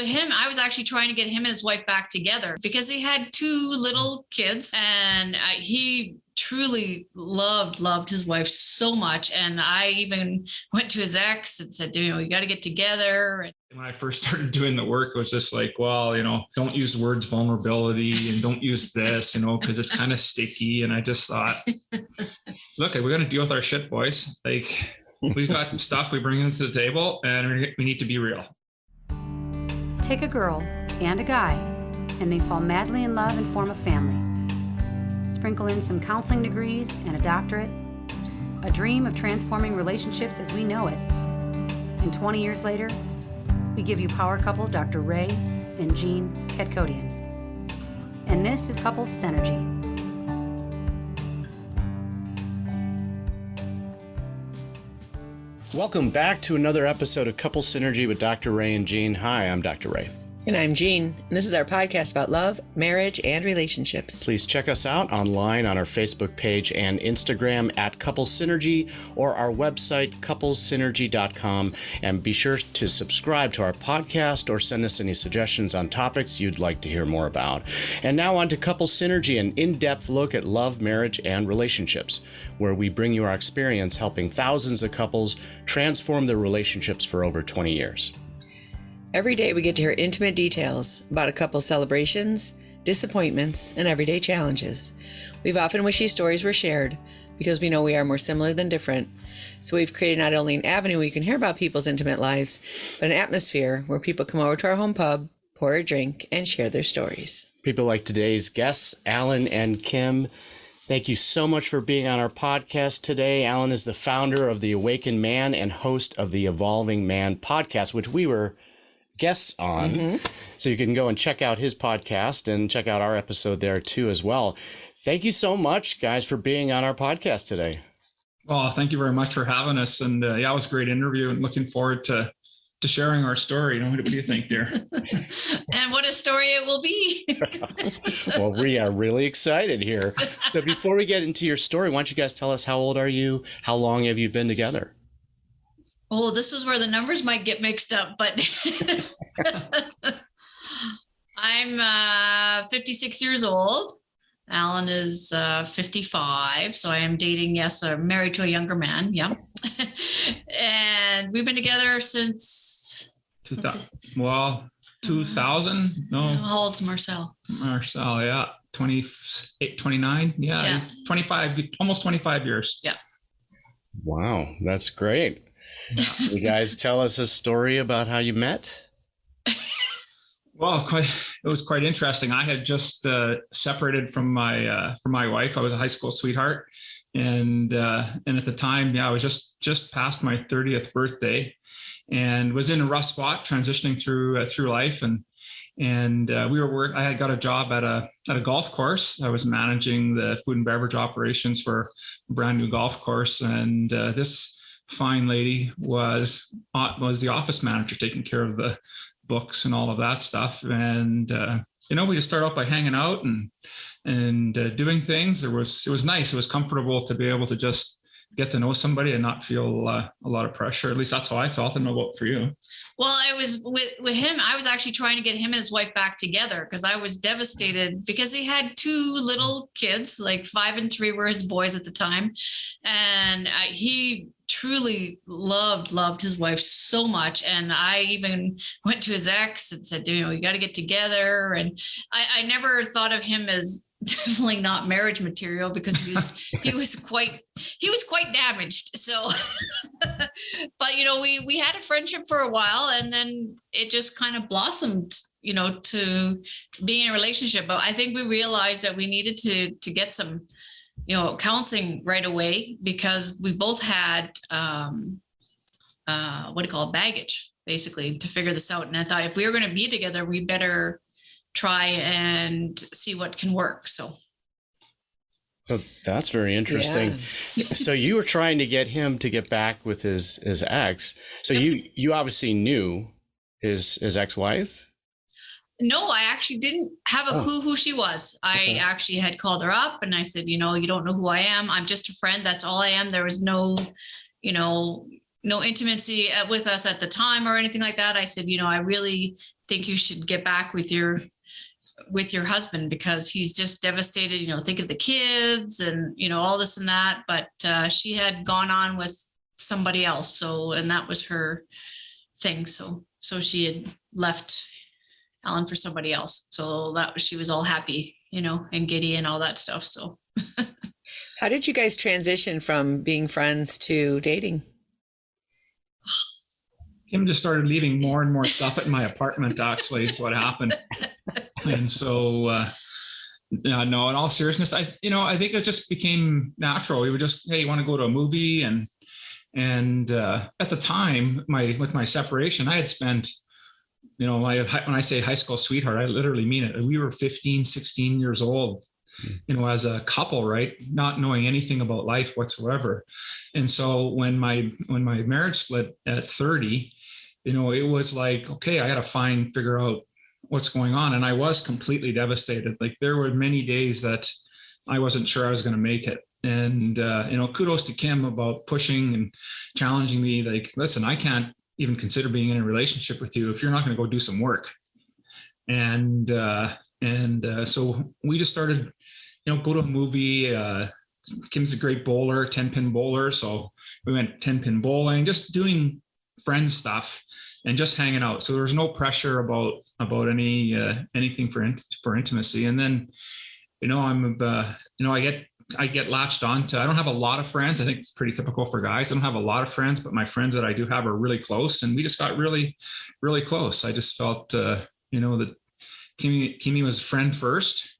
with him, I was actually trying to get him and his wife back together because they had two little kids, and he truly loved his wife so much. And I even went to his ex and said, you got to get together. When I first started doing the work, it was just like, well, don't use words vulnerability and don't use this, because it's kind of sticky. And I just thought, look, we're going to deal with our shit, boys. Like, we've got stuff we bring into the table and we need to be real. Take a girl and a guy, and they fall madly in love and form a family. Sprinkle in some counseling degrees and a doctorate, a dream of transforming relationships as we know it. And 20 years later, we give you power couple Dr. Ray and Jean Ketkodian. And this is Couples Synergy. Welcome back to another episode of Couples Synergy with Dr. Ray and Jean. Hi, I'm Dr. Ray. And I'm Jean, and this is our podcast about love, marriage, and relationships. Please check us out online on our Facebook page and Instagram at Couples Synergy, or our website, couplessynergy.com. And be sure to subscribe to our podcast or send us any suggestions on topics you'd like to hear more about. And now on to Couples Synergy, an in-depth look at love, marriage, and relationships, where we bring you our experience helping thousands of couples transform their relationships for over 20 years. Every day we get to hear intimate details about a couple's celebrations, disappointments, and everyday challenges. We've often wished these stories were shared because we know we are more similar than different. So we've created not only an avenue where you can hear about people's intimate lives, but an atmosphere where people come over to our home pub, pour a drink, and share their stories. People like today's guests, Alain and Kim. Thank you so much for being on our podcast today. Alain is the founder of The Awakened Man and host of the Evolving Man podcast, which we were guests on. Mm-hmm. So you can go and check out his podcast and check out our episode there too as well. Thank you so much, guys, for being on our podcast today. Well, thank you very much for having us. And it was a great interview, and looking forward to sharing our story. What do you think, dear? And what a story it will be. Well, we are really excited here. So before we get into your story, why don't you guys tell us, how old are you? How long have you been together? Oh, this is where the numbers might get mixed up, but I'm 56 years old. Alan is 55. So I am dating, married to a younger man. Yeah. And we've been together since 2000. No. How old's Marcel? Marcel, yeah. 28, 29. Yeah. 25, almost 25 years. Yeah. Wow. That's great. You guys tell us a story about how you met? Well, it was quite interesting. I had just separated from my wife. I was a high school sweetheart, and at the time, I was just past my 30th birthday, and was in a rough spot transitioning through life, and I had got a job at a golf course. I was managing the food and beverage operations for a brand new golf course, and this fine lady was the office manager, taking care of the books and all of that stuff. And we just started out by hanging out and doing things. It was nice. It was comfortable to be able to just get to know somebody and not feel a lot of pressure. At least that's how I felt. I don't know about for you. Well, I was with him. I was actually trying to get him and his wife back together because I was devastated because he had two little kids, like 5 and 3 were his boys at the time. And he truly loved his wife so much. And I even went to his ex and said, you got to get together. And I never thought of him as definitely not marriage material because he was quite damaged. So, but we had a friendship for a while, and then it just kind of blossomed, to be in a relationship. But I think we realized that we needed to get some, counseling right away because we both had, baggage basically to figure this out. And I thought if we were going to be together, we better try and see what can work. So that's very interesting. Yeah. So you were trying to get him to get back with his ex. So you obviously knew his ex-wife? No, I actually didn't have a clue who she was. I actually had called her up and I said, you don't know who I am. I'm just a friend. That's all I am. There was no no intimacy with us at the time or anything like that. I said, I really think you should get back with your husband because he's just devastated, think of the kids and, all this and that. But she had gone on with somebody else. And that was her thing. So she had left Alan for somebody else. So she was all happy, and giddy and all that stuff. So how did you guys transition from being friends to dating? Kim just started leaving more and more stuff at my apartment, actually, is what happened. And so, no, in all seriousness, I think it just became natural. We would just, hey, you want to go to a movie? And at the time, with my separation, I had spent, when I say high school sweetheart, I literally mean it. We were 15, 16 years old, as a couple, right? Not knowing anything about life whatsoever. And so when my marriage split at 30, it was like, okay, I got to figure out what's going on. And I was completely devastated. Like there were many days that I wasn't sure I was going to make it. And, kudos to Kim about pushing and challenging me. Like, listen, I can't even consider being in a relationship with you if you're not going to go do some work. And so we just started, go to a movie. Kim's a great bowler, 10-pin bowler. So we went 10-pin bowling, just doing friend stuff and just hanging out. So there's no pressure about anything for intimacy. And then, I get latched on to, I don't have a lot of friends. I think it's pretty typical for guys. I don't have a lot of friends, but my friends that I do have are really close. And we just got really, really close. I just felt, that Kimmy was friend first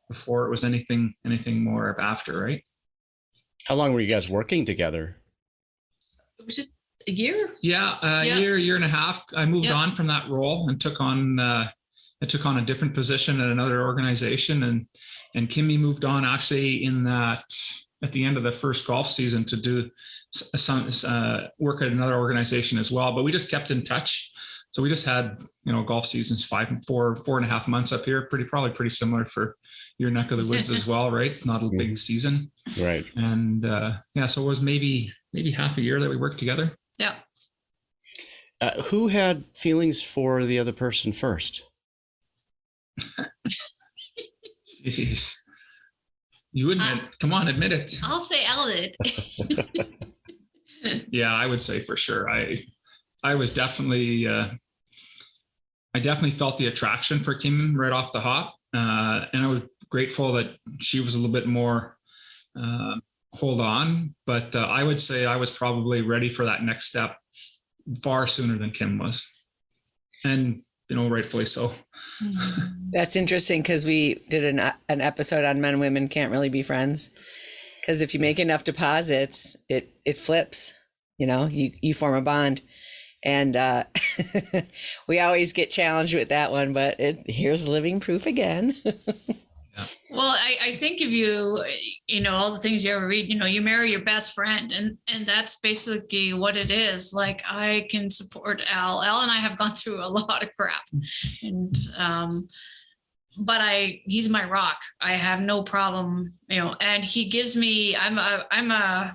before it was anything more after, right? How long were you guys working together? It was just a year. Yeah, year and a half. I moved on from that role and took on a different position at another organization, and Kimmy moved on actually at the end of the first golf season to do some work at another organization as well. But we just kept in touch. So we just had, golf seasons, 4.5 months up here, probably pretty similar for your neck of the woods as well, right? Not a big season. Right. And so it was maybe half a year that we worked together. Yeah. Who had feelings for the other person first? Jeez. You admit, come on, admit it. I'll say Alan. Yeah, I would say for sure. I was definitely, I definitely felt the attraction for Kim right off the hop. And I was grateful that she was a little bit more hold on. But I would say I was probably ready for that next step far sooner than Kim was. And, rightfully so. That's interesting because we did an episode on men and women can't really be friends. Because if you make enough deposits, it flips, you form a bond. And we always get challenged with that one, but here's living proof again. Yeah. Well, I think if you, all the things you ever read, you marry your best friend, and that's basically what it is. Like I can support Al. Al and I have gone through a lot of crap, and but he's my rock. I have no problem, and he gives me. I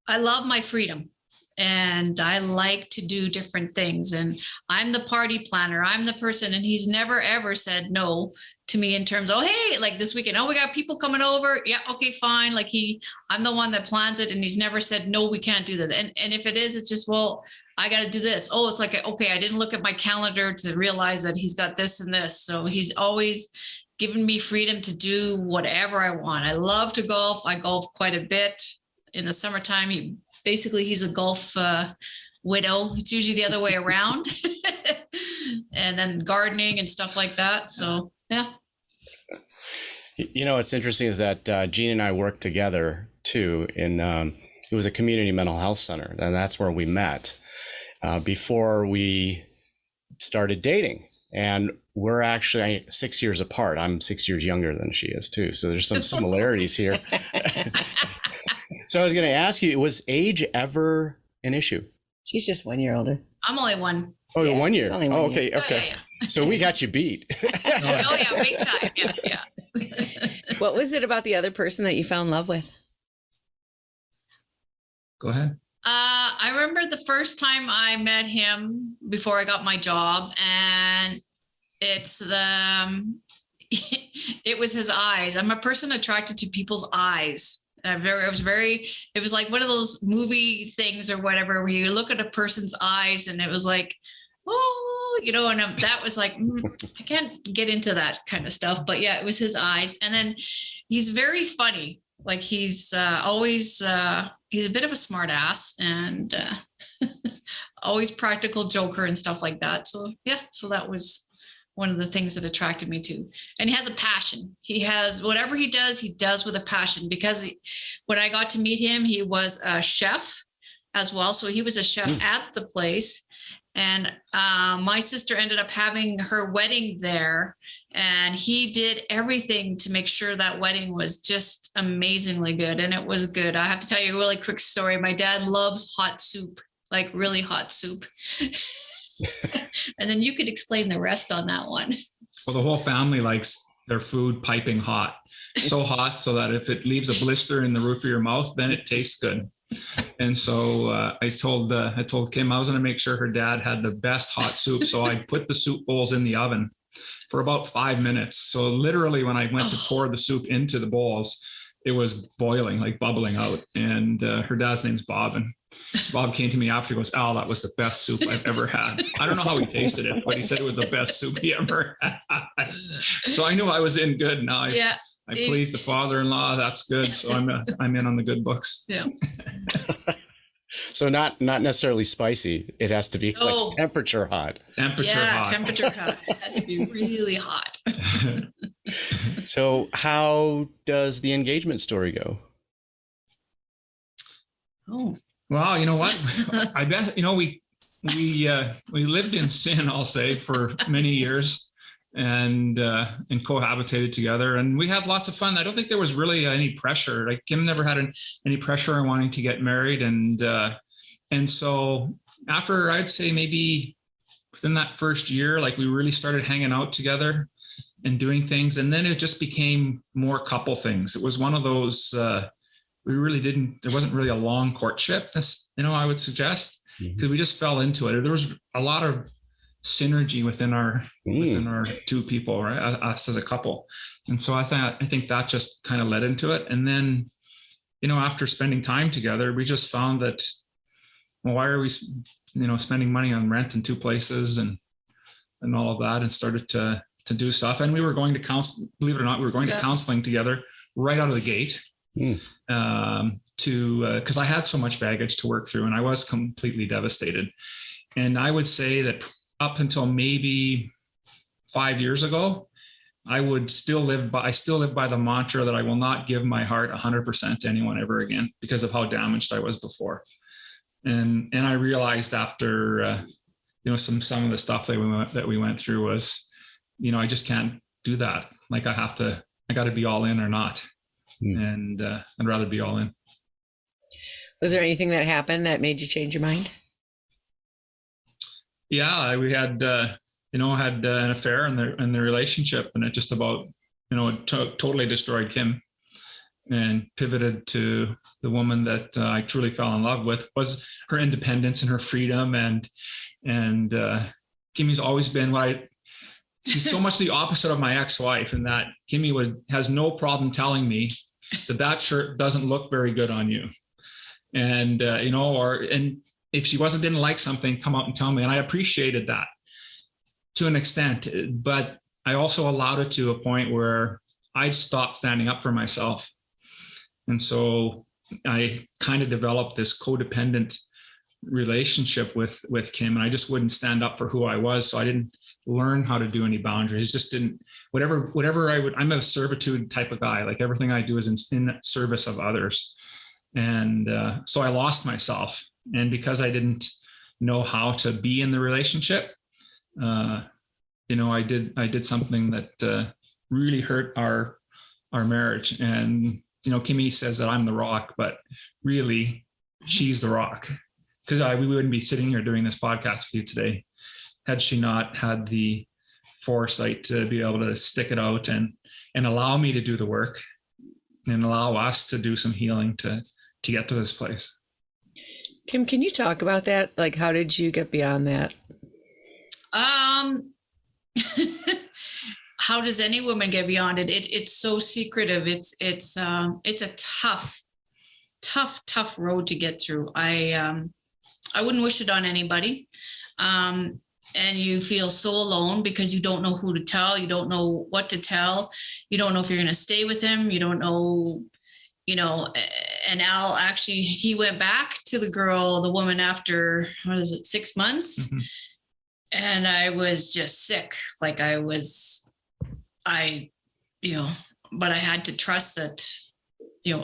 love my freedom. And I like to do different things. And I'm the party planner. I'm the person. And he's never, ever said no to me in terms of, oh, hey, like this weekend, oh, we got people coming over. Yeah, okay, fine. Like I'm the one that plans it. And he's never said, no, we can't do that. And if it is, it's just, well, I got to do this. Oh, it's like, okay, I didn't look at my calendar to realize that he's got this and this. So he's always given me freedom to do whatever I want. I love to golf. I golf quite a bit. In the summertime, he's a golf widow. It's usually the other way around. And then gardening and stuff like that. So, yeah. What's interesting is that Jean and I worked together too in, it was a community mental health center. And that's where we met before we started dating. And we're actually 6 years apart. I'm 6 years younger than she is too. So there's some similarities here. So I was going to ask you, was age ever an issue? She's just 1 year older. I'm only one. Oh, yeah, 1 year. Only 1 okay. year. Okay. Yeah. So we got you beat. Oh yeah, big time. Yeah. What was it about the other person that you fell in love with? Go ahead. I remember the first time I met him before I got my job, and it's it was his eyes. I'm a person attracted to people's eyes. It was like one of those movie things or whatever, where you look at a person's eyes and it was like, oh, and that was like, I can't get into that kind of stuff. But yeah, it was his eyes. And then he's very funny. Like he's always, he's a bit of a smart ass and always practical joker and stuff like that. So yeah, so that was one of the things that attracted me to. And he has a passion. He has whatever he does with a passion, because when I got to meet him, he was a chef as well. So he was a chef at the place. And my sister ended up having her wedding there, and he did everything to make sure that wedding was just amazingly good. And it was good. I have to tell you a really quick story. My dad loves hot soup, like really hot soup. And then you could explain the rest on that one. Well, the whole family likes their food piping hot, so hot so that if it leaves a blister in the roof of your mouth, then it tastes good. And so I told Kim I was going to make sure her dad had the best hot soup. So I put the soup bowls in the oven for about 5 minutes. So literally when I went to pour the soup into the bowls, it was boiling, like bubbling out. And her dad's name's Bob. And Bob came to me after, he goes, Al, that was the best soup I've ever had. I don't know how he tasted it, but he said it was the best soup he ever had. So I knew I was in good. Now I pleased the father-in-law. That's good. So I'm in on the good books. Yeah. So not necessarily spicy. It has to be like temperature hot. Temperature hot. It had to be really hot. So how does the engagement story go? Oh, well, you know what? I bet, we lived in sin, I'll say, for many years and cohabitated together, and we had lots of fun. I don't think there was really any pressure. Like Kim never had any pressure on wanting to get married. And so after, I'd say maybe within that first year, like we really started hanging out together and doing things. And then it just became more couple things. It was one of those, there wasn't really a long courtship, I would suggest, because we just fell into it. There was a lot of synergy within our two people, right? Us as a couple. And so I think that just kind of led into it. And then, after spending time together, we just found that, well, why are we, spending money on rent in two places and all of that, and started to do stuff. And we were going to believe it or not, we were going to counseling together right out of the gate. Because I had so much baggage to work through, and I was completely devastated. And I would say that up until maybe 5 years ago, I still live by the mantra that I will not give my heart 100% to anyone ever again, because of how damaged I was before. And I realized after some of the stuff that we went through was, I just can't do that. Like I got to be all in or not. And I'd rather be all in. Was there anything that happened that made you change your mind? Yeah, we had an affair in the relationship, and it just about totally destroyed Kim, and pivoted to the woman that I truly fell in love with. Was her independence and her freedom, and Kimmy's always been she's so much the opposite of my ex-wife, in that Kimmy has no problem telling me that shirt doesn't look very good on you. And, and if she didn't like something, come out and tell me. And I appreciated that to an extent, but I also allowed it to a point where I stopped standing up for myself. And so I kind of developed this codependent relationship with Kim, and I just wouldn't stand up for who I was. So I didn't learn how to do any boundaries. Just didn't, whatever I'm a servitude type of guy. Like everything I do is in service of others. And so I lost myself. And because I didn't know how to be in the relationship, I did something that really hurt our marriage. And, Kimmy says that I'm the rock, but really she's the rock. Because we wouldn't be sitting here doing this podcast with you today had she not had the foresight to be able to stick it out and allow me to do the work and allow us to do some healing to get to this place. Kim, can you talk about that? Like, how did you get beyond that? How does any woman get beyond it? It's so secretive. It's a tough road to get through. I wouldn't wish it on anybody. And you feel so alone because you don't know who to tell. You don't know what to tell. You don't know if you're going to stay with him. You don't know, and Al actually, he went back to the woman after, 6 months? Mm-hmm. And I was just sick. Like but I had to trust that,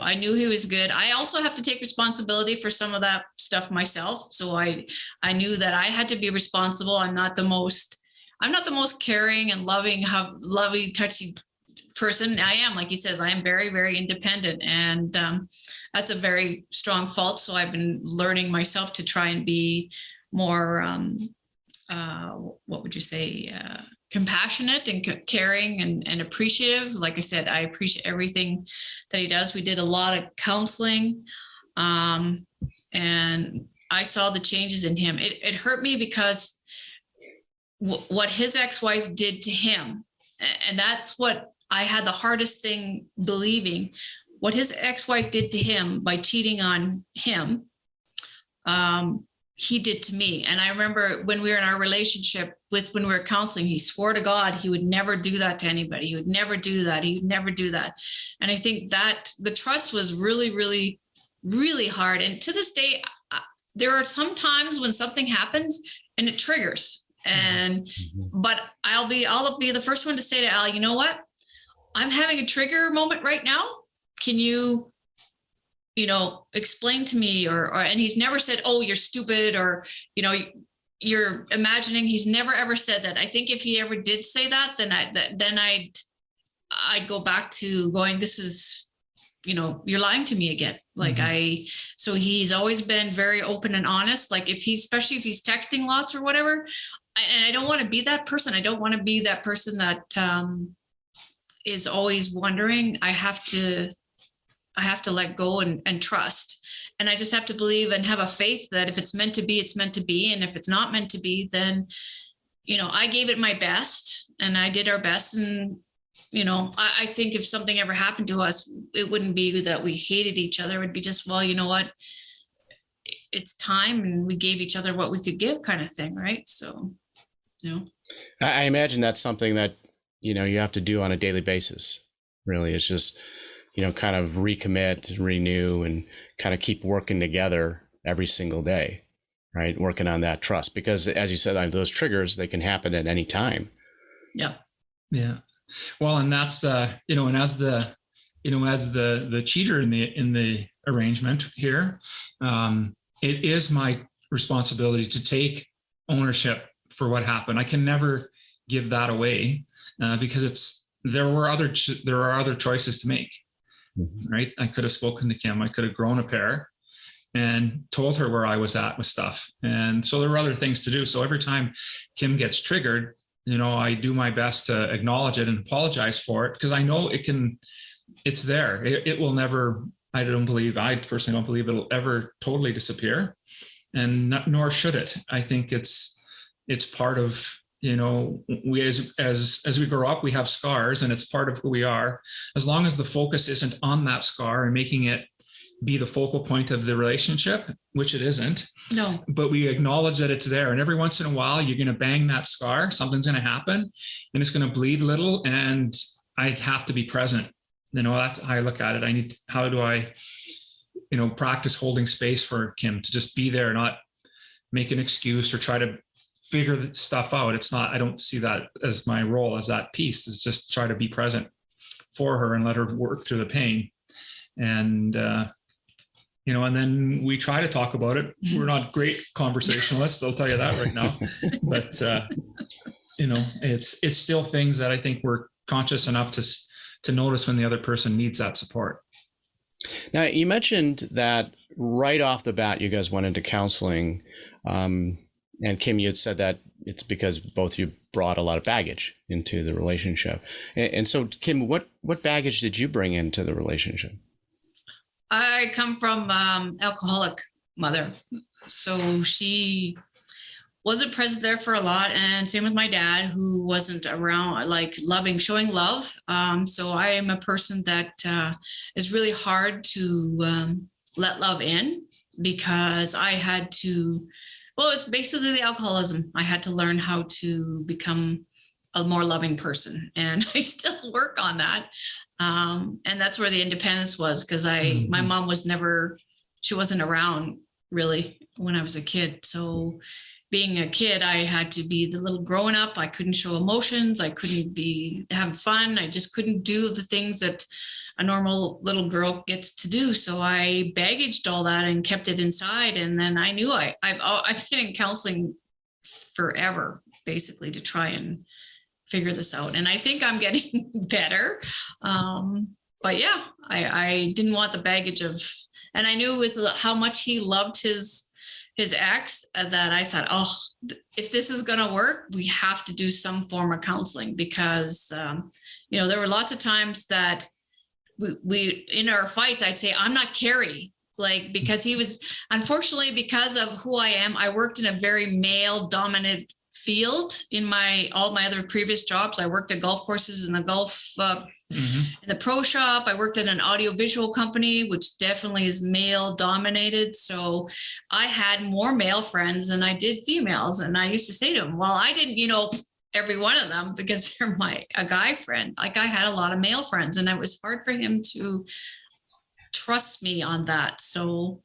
I knew he was good. I also have to take responsibility for some of that stuff myself. So I knew that I had to be responsible. I'm not the most caring and loving, touchy person. I am, like he says, I am very, very independent. And that's a very strong fault. So I've been learning myself to try and be more, what would you say? Compassionate and caring and appreciative. Like I said, I appreciate everything that he does. We did a lot of counseling, and I saw the changes in him. It hurt me because what his ex-wife did to him, and that's what I had the hardest thing believing, what his ex-wife did to him by cheating on him, he did to me. And I remember when we were in our relationship when we were counseling, he swore to God he would never do that to anybody. He would never do that. He would never do that. And I think that the trust was really, really, really hard. And to this day, there are some times when something happens and it triggers. But I'll be the first one to say to Al, you know what? I'm having a trigger moment right now. Can you explain to me and he's never said, oh, you're stupid, or, you're imagining. He's never ever said that. I think if he ever did say that, then I'd go back to going, this is, you're lying to me again. Like so he's always been very open and honest. Like especially if he's texting lots or whatever, and I don't want to be that person. I don't want to be that person that is always wondering. I have to let go and trust. And I just have to believe and have a faith that if it's meant to be, it's meant to be. And if it's not meant to be, then, I gave it my best and I did our best. And, I think if something ever happened to us, it wouldn't be that we hated each other. It would be just, well, you know what? It's time and we gave each other what we could give, kind of thing. Right. So, I imagine that's something that, you have to do on a daily basis. Really. It's just, kind of recommit, renew, and kind of keep working together every single day, right? Working on that trust, because as you said, those triggers, they can happen at any time. Yeah. Yeah. Well, and that's, and as the cheater in the arrangement here, it is my responsibility to take ownership for what happened. I can never give that away because there are other choices to make. Right. I could have spoken to Kim. I could have grown a pair and told her where I was at with stuff. And so there were other things to do. So every time Kim gets triggered, I do my best to acknowledge it and apologize for it, because I know it's there. It will never, I personally don't believe it'll ever totally disappear, and nor should it. I think it's part of, we as we grow up, we have scars, and it's part of who we are. As long as the focus isn't on that scar and making it be the focal point of the relationship, which it isn't. No. But we acknowledge that it's there. And every once in a while, you're going to bang that scar. Something's going to happen and it's going to bleed a little. And I have to be present. That's how I look at it. How do I, practice holding space for Kim to just be there, not make an excuse or try to figure the stuff out. It's not, I don't see that as my role, as that piece. It's just try to be present for her and let her work through the pain. And, and then we try to talk about it. We're not great conversationalists, I'll tell you that right now. But, it's still things that I think we're conscious enough to notice when the other person needs that support. Now, you mentioned that right off the bat, you guys went into counseling. And Kim, you had said that it's because both of you brought a lot of baggage into the relationship. And so, Kim, what baggage did you bring into the relationship? I come from alcoholic mother. So she wasn't present there for a lot. And same with my dad, who wasn't around, like showing love. So I am a person that is really hard to let love in, because I had to, well, it's basically the alcoholism. I had to learn how to become a more loving person. And I still work on that. And that's where the independence was, because my mom she wasn't around really when I was a kid. So being a kid, I had to be the little growing up. I couldn't show emotions. I couldn't have fun. I just couldn't do the things that a normal little girl gets to do. So I baggaged all that and kept it inside. And then I knew I've been in counseling forever, basically, to try and figure this out. And I think I'm getting better. But yeah, I didn't want the baggage of, and I knew with how much he loved his ex, that I thought, oh, if this is going to work, we have to do some form of counseling, because, there were lots of times that we in our fights, I'd say, I'm not Carrie, because he was, unfortunately, because of who I am, I worked in a very male dominant field in all my other previous jobs. I worked at golf courses in the golf, in the pro shop. I worked at an audiovisual company, which definitely is male dominated. So I had more male friends than I did females. And I used to say to them, well, I didn't, every one of them, because they're a guy friend. I had a lot of male friends, and it was hard for him to trust me on that. So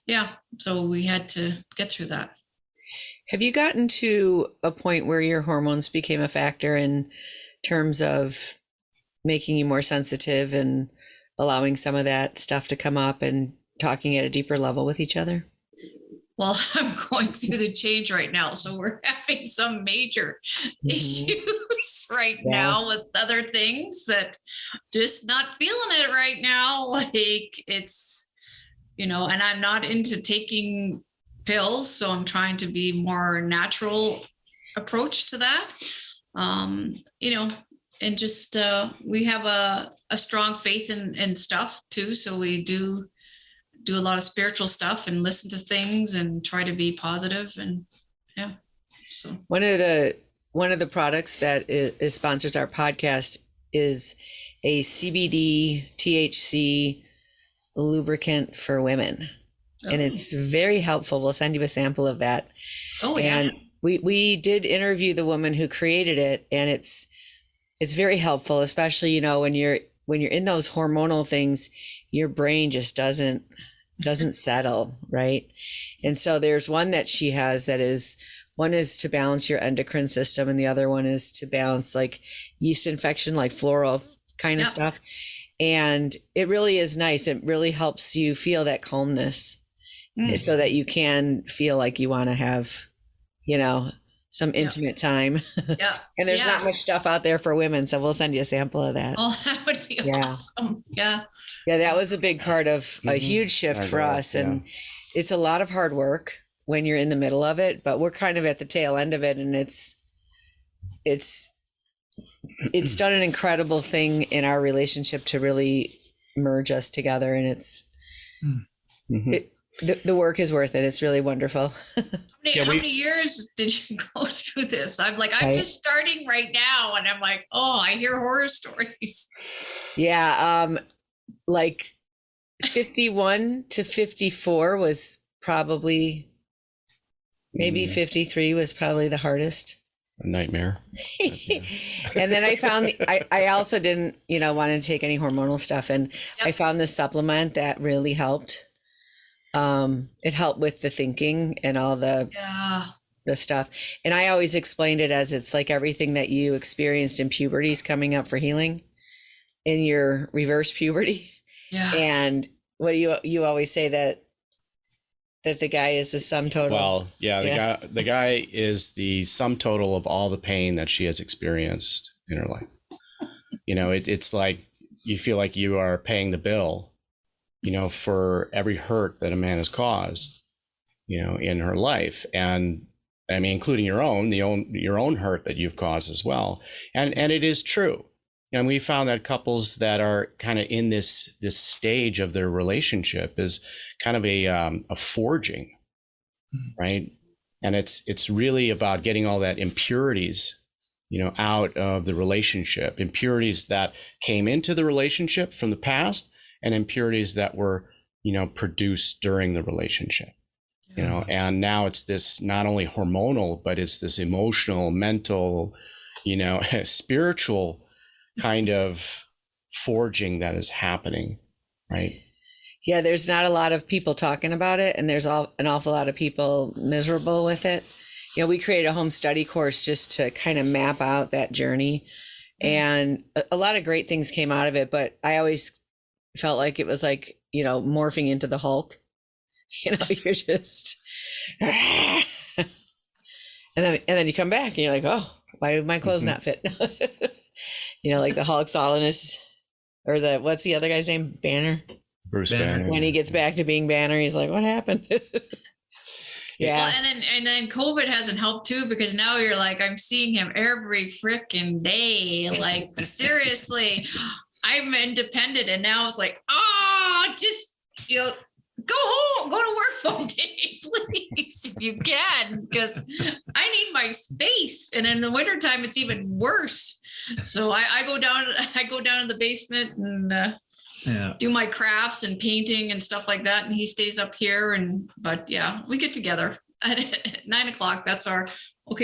yeah, so we had to get through that. Have you gotten to a point where your hormones became a factor in terms of making you more sensitive and allowing some of that stuff to come up and talking at a deeper level with each other? Well, I'm going through the change right now. So we're having some major issues right now with other things that just not feeling it right now. Like it's, and I'm not into taking pills. So I'm trying to be more natural approach to that. And just, we have a strong faith in stuff too. So we do a lot of spiritual stuff and listen to things and try to be positive. And yeah, so one of the products that is sponsors our podcast is a CBD THC lubricant for women. And it's very helpful. We'll send you a sample of that. Oh yeah. And we did interview the woman who created it, and it's very helpful, especially, when you're in those hormonal things, your brain just doesn't settle, right? And so there's one that she has one is to balance your endocrine system, and the other one is to balance like yeast infection, like floral kind of stuff. And it really is nice. It really helps you feel that calmness, so that you can feel like you want to have, some intimate time. Yeah. And there's not much stuff out there for women. So we'll send you a sample of that. Oh, that would be awesome. Yeah. Yeah. That was a big part of a huge shift for us. And it's a lot of hard work when you're in the middle of it, but we're kind of at the tail end of it. And it's done an incredible thing in our relationship to really merge us together. And it's, the work is worth it. It's really wonderful. How many years did you go through this? I'm just starting right now, and I'm like, oh, I hear horror stories. Yeah. Like 51 to 54 was probably, maybe 53 was probably the hardest. A nightmare. And then I found, I also didn't, want to take any hormonal stuff. And I found this supplement that really helped. It helped with the thinking and all the stuff. And I always explained it as it's like everything that you experienced in puberty is coming up for healing in your reverse puberty. Yeah. And what do you always say that the guy is the sum total? Well, the guy is the sum total of all the pain that she has experienced in her life. It's like you feel like you are paying the bill, for every hurt that a man has caused, in her life. And I mean, including your own hurt that you've caused as well. And it is true. And we found that couples that are kind of in this stage of their relationship is kind of a forging right? And it's really about getting all that impurities, out of the relationship, impurities that came into the relationship from the past, and impurities that were, produced during the relationship. And now it's this not only hormonal, but it's this emotional, mental, spiritual kind of forging that is happening, right? Yeah, there's not a lot of people talking about it, and there's an awful lot of people miserable with it. We created a home study course just to kind of map out that journey, and a lot of great things came out of it, but I always felt like it was like, morphing into the Hulk. You're just and then you come back and you're like, oh, why do my clothes not fit? Like the Hulk's all in his, or what's the other guy's name? Bruce Banner. When he gets back to being Banner, he's like, what happened? Yeah. Well, and then COVID hasn't helped too, because now you're like, I'm seeing him every freaking day. Like, seriously, I'm independent. And now it's like, just, go home, go to work one day, please, if you can, because I need my space. And in the wintertime, it's even worse. So I go down in the basement and do my crafts and painting and stuff like that. And he stays up here. But yeah, we get together at 9:00. That's our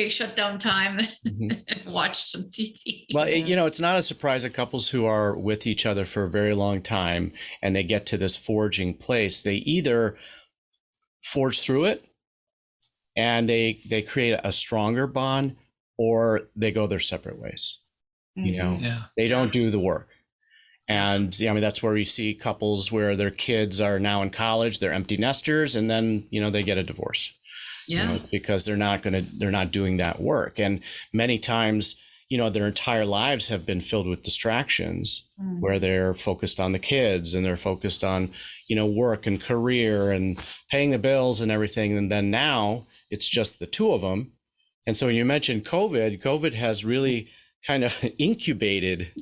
shutdown time. And watch some TV. Well, it's not a surprise that couples who are with each other for a very long time and they get to this forging place, they either forge through it and they create a stronger bond, or they go their separate ways. They don't do the work. And that's where you see couples where their kids are now in college, they're empty nesters, and then, they get a divorce. Yeah. It's because they're not doing that work. And many times, their entire lives have been filled with distractions where they're focused on the kids and they're focused on, work and career and paying the bills and everything. And then now it's just the two of them. And so when you mentioned COVID has really kind of incubated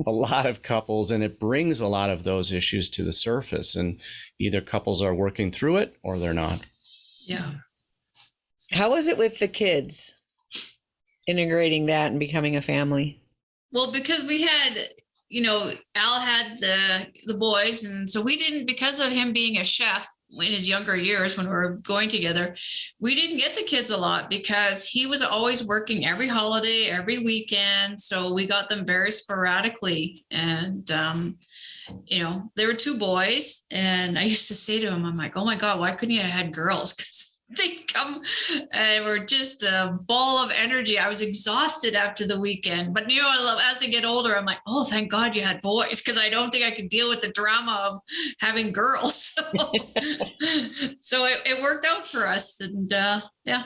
a lot of couples, and it brings a lot of those issues to the surface, and either couples are working through it or they're not. Yeah. How was it with the kids integrating that and becoming a family? Well, because we had, Al had the boys, and so we didn't, because of him being a chef in his younger years when we were going together, we didn't get the kids a lot because he was always working every holiday, every weekend. So we got them very sporadically. And, there were two boys, and I used to say to him, I'm like, oh my God, why couldn't you have had girls? Because they come and were just a ball of energy. I was exhausted after the weekend, but I love, as I get older, I'm like, oh, thank God you had boys, because I don't think I could deal with the drama of having girls. So it worked out for us. And yeah,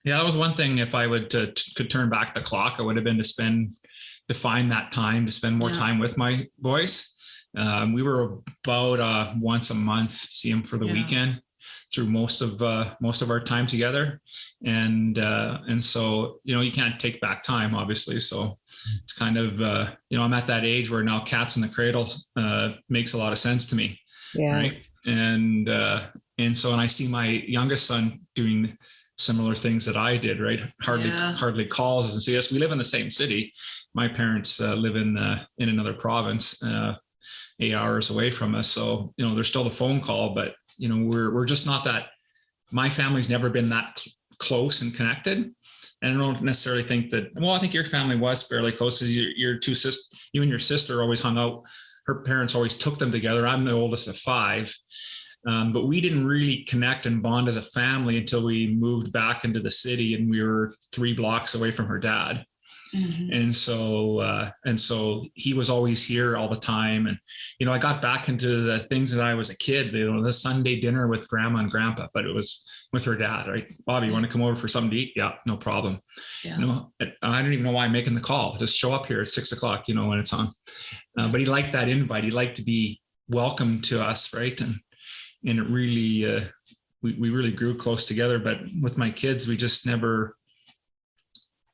that was one thing. If I could turn back the clock, it would have been to find that time to spend more time with my boys. We were about once a month, see them for the weekend through most of our time together. And so, you can't take back time, obviously. So it's kind of, I'm at that age where now cats in the cradle makes a lot of sense to me. Yeah. Right. And so, and I see my youngest son doing similar things that I did, right? Hardly calls and says, we live in the same city. My parents live in another province, 8 hours away from us. So, there's still the phone call, but we're just not that. My family's never been that close and connected. And I don't necessarily think that. Well, I think your family was fairly close, because your two sisters, you and your sister, always hung out. Her parents always took them together. I'm the oldest of 5, but we didn't really connect and bond as a family until we moved back into the city, and we were 3 blocks away from her dad. Mm-hmm. And so he was always here all the time. And, I got back into the things that I was a kid, the Sunday dinner with grandma and grandpa, but it was with her dad, right? Bobby, you want to come over for something to eat? Yeah, no problem. Yeah. I don't even know why I'm making the call. Just show up here at 6:00, when it's on. But he liked that invite. He liked to be welcome to us. Right. And it really, we really grew close together, but with my kids, we just never,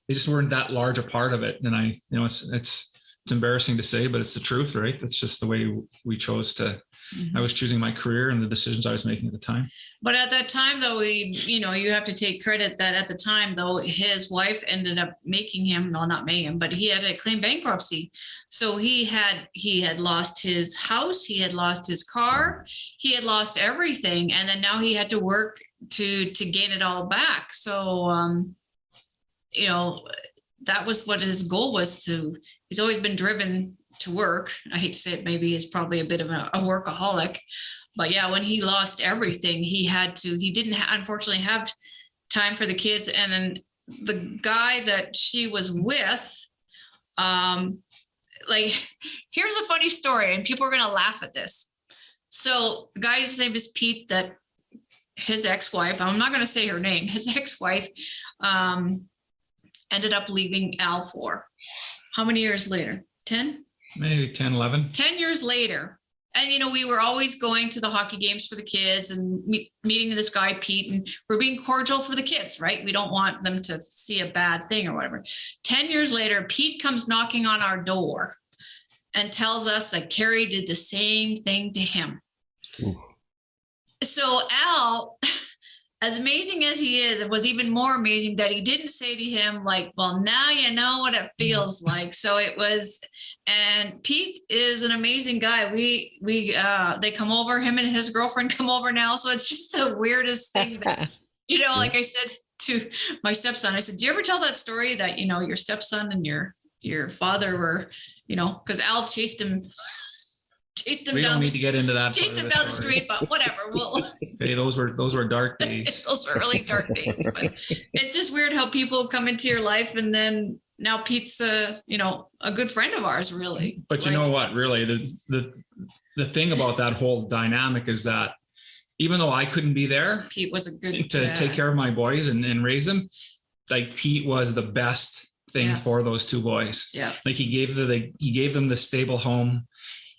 they just weren't that large a part of it. And it's embarrassing to say, but it's the truth, right? That's just the way we chose to I was choosing my career and the decisions I was making at the time. But at that time, though, you have to take credit that at the time, though, his wife ended up making him, well, not making him, but he had to claim bankruptcy. So he had lost his house, he had lost his car, he had lost everything. And then now he had to work to gain it all back. So, that was what his goal was he's always been driven to work. I hate to say it, maybe he's probably a bit of a workaholic, but yeah, when he lost everything, he didn't unfortunately have time for the kids. And then the guy that she was with, here's a funny story, and people are going to laugh at this. So the guy's name is Pete, that his ex-wife, I'm not going to say her name, his ex-wife, ended up leaving Al for how many years later? 10? Maybe 10, 11. 10 years later. And, we were always going to the hockey games for the kids and meeting this guy, Pete, and we're being cordial for the kids, right? We don't want them to see a bad thing or whatever. 10 years later, Pete comes knocking on our door and tells us that Carrie did the same thing to him. Ooh. So Al, as amazing as he is, it was even more amazing that he didn't say to him, like, well, now you know what it feels like. So it was, and Pete is an amazing guy. They come over, him and his girlfriend come over now. So it's just the weirdest thing that, like I said to my stepson, I said, do you ever tell that story that, your stepson and your father were, because Al chased him we don't need to get into that. Chased him down the street, but whatever. Hey, those were dark days. Those were really dark days. But it's just weird how people come into your life, and then now Pete's a good friend of ours, really. But you know what? Really, the thing about that whole dynamic is that even though I couldn't be there, Pete was a good to take care of my boys and raise them. Like Pete was the best thing for those two boys. Yeah. Like he gave them the stable home.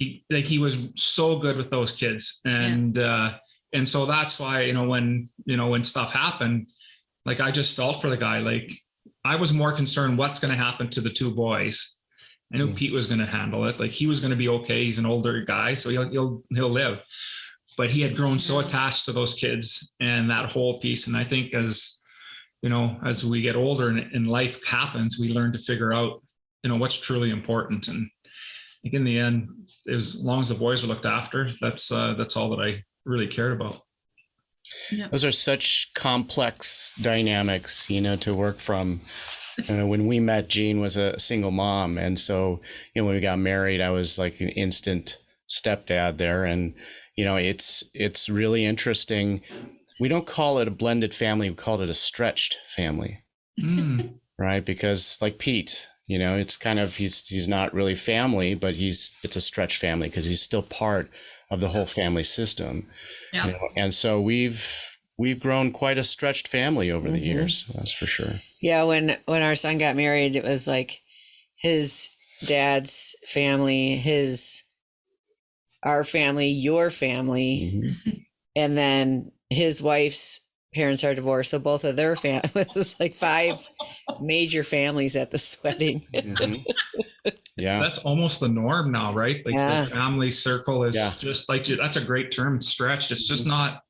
He was so good with those kids. And so that's why, when stuff happened, like I just felt for the guy. Like I was more concerned what's going to happen to the two boys. I knew Pete was going to handle it. Like he was going to be okay. He's an older guy, so he'll live. But he had grown so attached to those kids and that whole piece. And I think as we get older and life happens, we learn to figure out, what's truly important. And like in the end, as long as the boys are looked after, that's all that I really cared about. Yeah. Those are such complex dynamics, to work from. When we met, Jean was a single mom. And so, when we got married, I was like an instant stepdad there. And, it's really interesting. We don't call it a blended family. We call it a stretched family, right? Because like Pete, it's kind of, he's not really family, but it's a stretched family because he's still part of the whole family system. Yeah. And so we've grown quite a stretched family over the years. That's for sure. Yeah. When our son got married, it was like his dad's family, our family, your family, and then his wife's parents are divorced, so both of their families, it was like 5 major families at this wedding. Yeah, that's almost the norm now, right? Like the family circle is just like, that's a great term, stretched. It's just not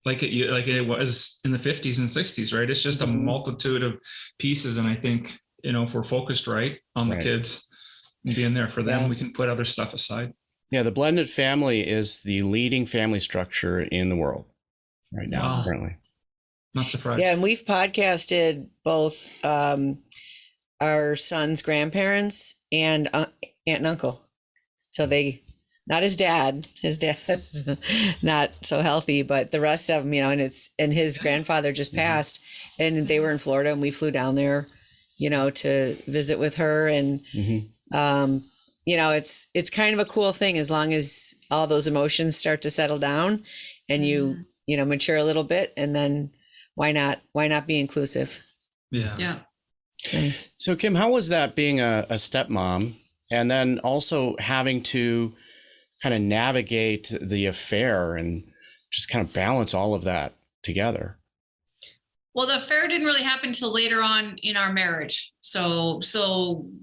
like it was in the 50s and 60s, right? It's just a multitude of pieces. And I think, if we're focused right on the kids and being there for them, we can put other stuff aside. Yeah, the blended family is the leading family structure in the world right now, currently. Not surprised. Yeah, and we've podcasted both our son's grandparents and aunt and uncle. So not his dad's not so healthy, but the rest of them, and his grandfather just passed, and they were in Florida, and we flew down there, to visit with her, and it's kind of a cool thing as long as all those emotions start to settle down and you mature a little bit, and then why not be inclusive? Yeah. It's nice. So Kim, how was that being a stepmom and then also having to kind of navigate the affair and just kind of balance all of that together? Well, the affair didn't really happen till later on in our marriage. So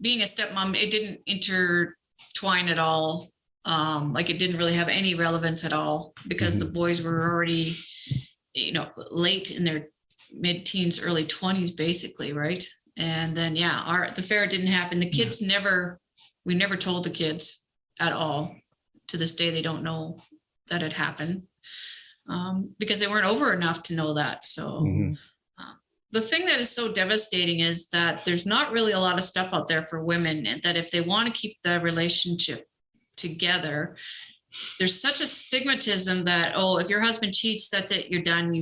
being a stepmom, it didn't intertwine at all Like it didn't really have any relevance at all because the boys were already, late in their mid-teens, early 20s, basically, right? And then the affair didn't happen. The kids we never told the kids at all. To this day, they don't know that it happened because they weren't over enough to know that. So the thing that is so devastating is that there's not really a lot of stuff out there for women, and that if they want to keep the relationship together, there's such a stigmatism that, if your husband cheats, that's it, you're done.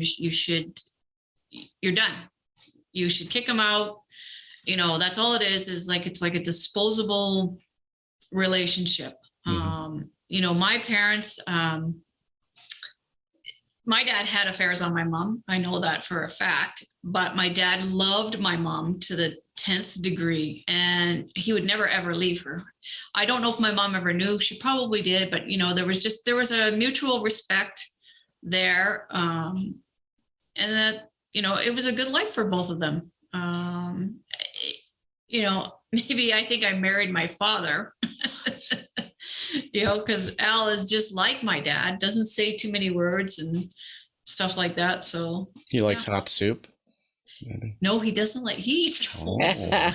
You're done. You should kick him out. That's all it is like, it's like a disposable relationship. My parents, my dad had affairs on my mom. I know that for a fact, but my dad loved my mom to the 10th degree, and he would never, ever leave her. I don't know if my mom ever knew. She probably did, but there was a mutual respect there. And that, it was a good life for both of them. Maybe I think I married my father, because Al is just like my dad, doesn't say too many words and stuff like that. So he likes hot soup. Maybe. No, he doesn't like, he eats cold soup. I